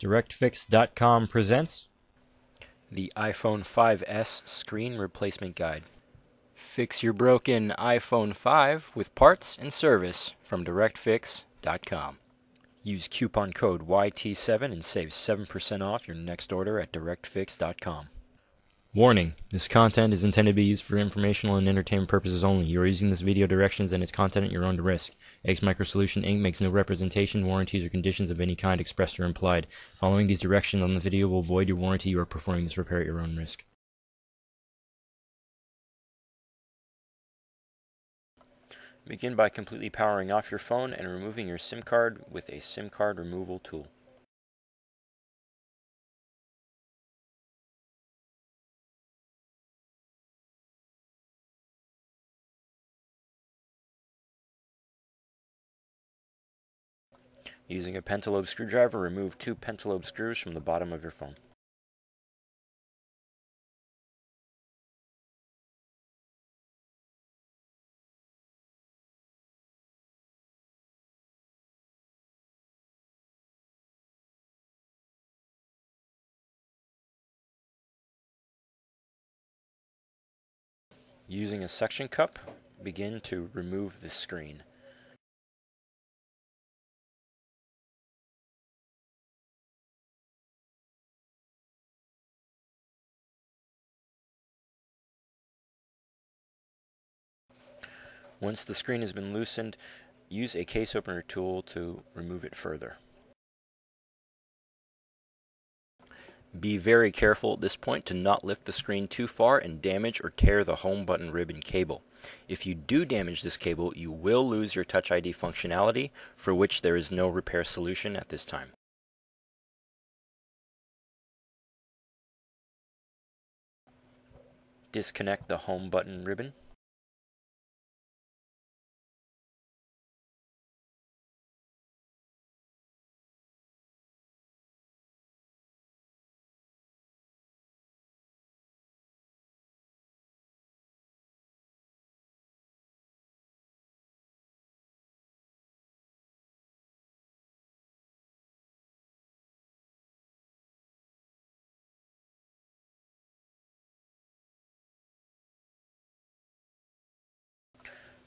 DirectFix.com presents the iPhone 5S Screen Replacement Guide. Fix your broken iPhone 5 with parts and service from DirectFix.com. Use coupon code YT7 and save 7% off your next order at DirectFix.com. Warning: this content is intended to be used for informational and entertainment purposes only. You are using this video directions and its content at your own risk. X Microsolution Inc. makes no representation, warranties, or conditions of any kind expressed or implied. Following these directions on the video will void your warranty. You are performing this repair at your own risk. Begin by completely powering off your phone and removing your SIM card with a SIM card removal tool. Using a pentalobe screwdriver, remove 2 pentalobe screws from the bottom of your phone. Using a suction cup, begin to remove the screen. Once the screen has been loosened, use a case opener tool to remove it further. Be very careful at this point to not lift the screen too far and damage or tear the home button ribbon cable. If you do damage this cable, you will lose your Touch ID functionality, for which there is no repair solution at this time. Disconnect the home button ribbon.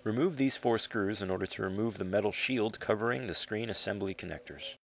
Remove these 4 screws in order to remove the metal shield covering the screen assembly connectors.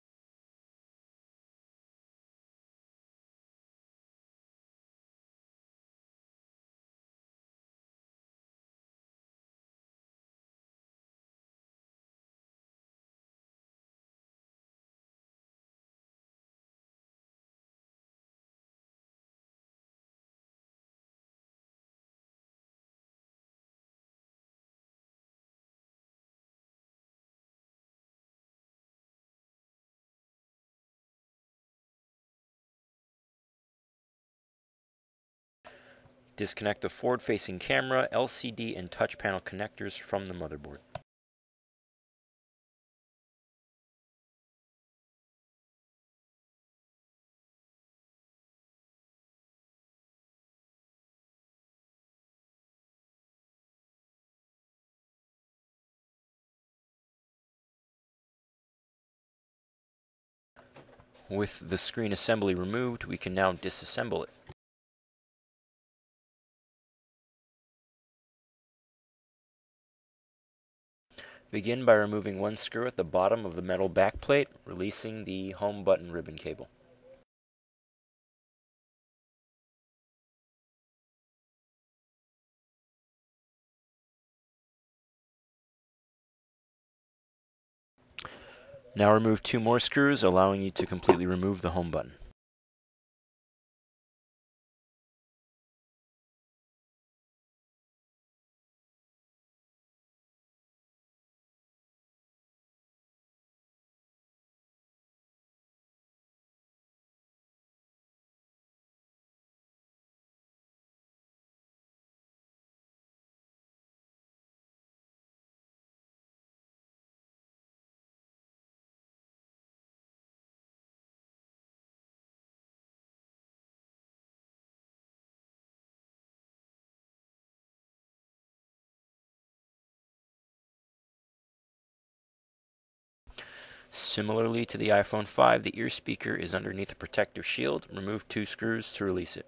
Disconnect the forward-facing camera, LCD, and touch panel connectors from the motherboard. With the screen assembly removed, we can now disassemble it. Begin by removing 1 screw at the bottom of the metal backplate, releasing the home button ribbon cable. Now remove 2 more screws, allowing you to completely remove the home button. Similarly to the iPhone 5, the ear speaker is underneath a protective shield. Remove 2 screws to release it.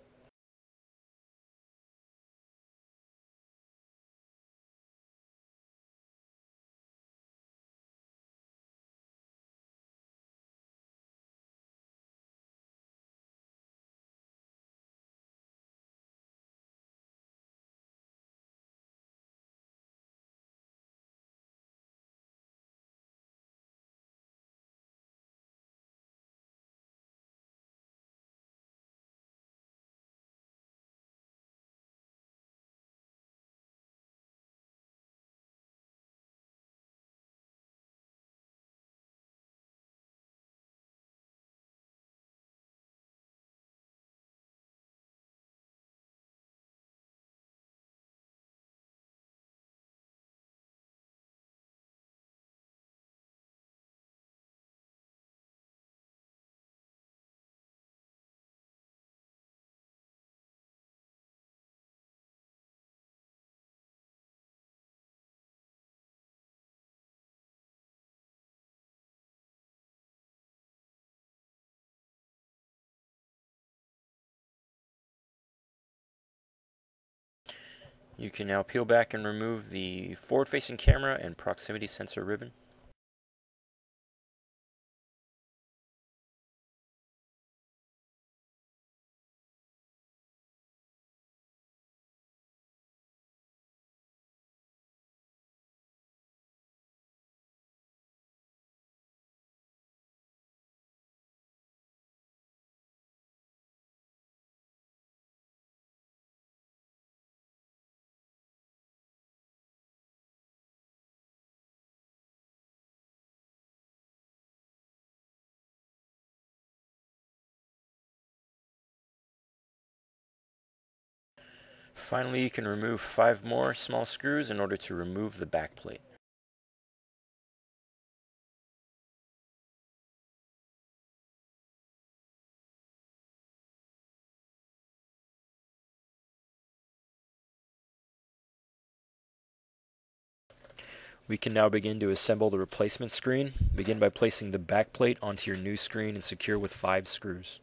You can now peel back and remove the forward-facing camera and proximity sensor ribbon. Finally, you can remove 5 more small screws in order to remove the back plate. We can now begin to assemble the replacement screen. Begin by placing the back plate onto your new screen and secure with 5 screws.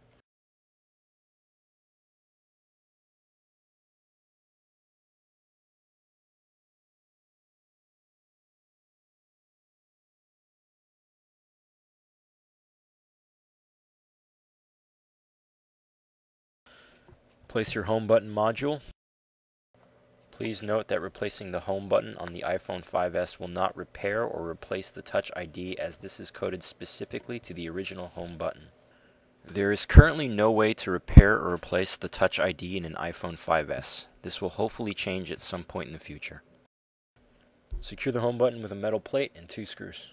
Place your home button module. Please note that replacing the home button on the iPhone 5S will not repair or replace the Touch ID, as this is coded specifically to the original home button. There is currently no way to repair or replace the Touch ID in an iPhone 5S. This will hopefully change at some point in the future. Secure the home button with a metal plate and 2 screws.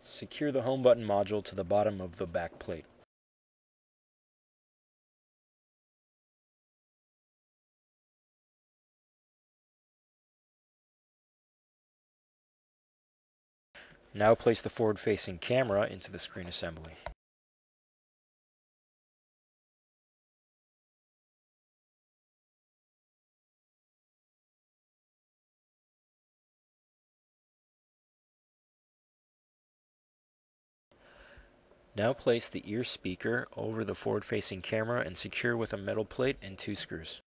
Secure the home button module to the bottom of the back plate. Now place the forward-facing camera into the screen assembly. Now place the ear speaker over the forward-facing camera and secure with a metal plate and 2 screws.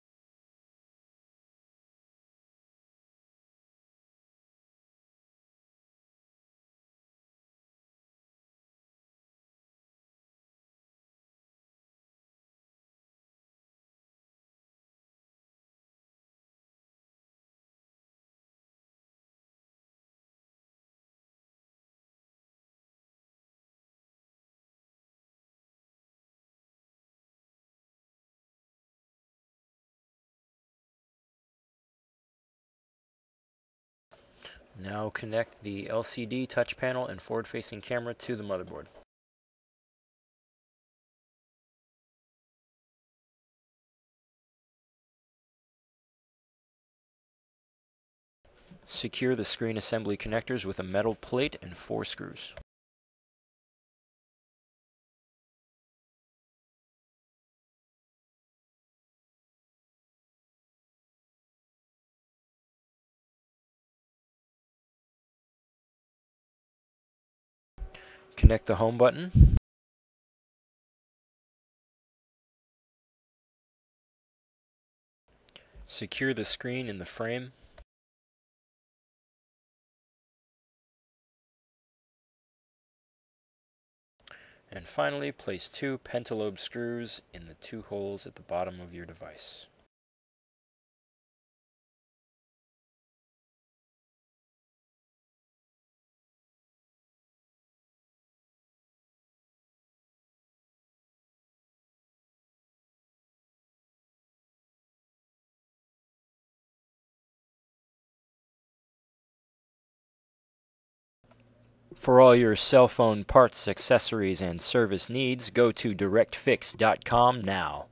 Now connect the LCD touch panel and forward-facing camera to the motherboard. Secure the screen assembly connectors with a metal plate and 4 screws. Connect the home button. Secure the screen in the frame. And finally, place 2 pentalobe screws in the 2 holes at the bottom of your device. For all your cell phone parts, accessories, and service needs, go to directfix.com now.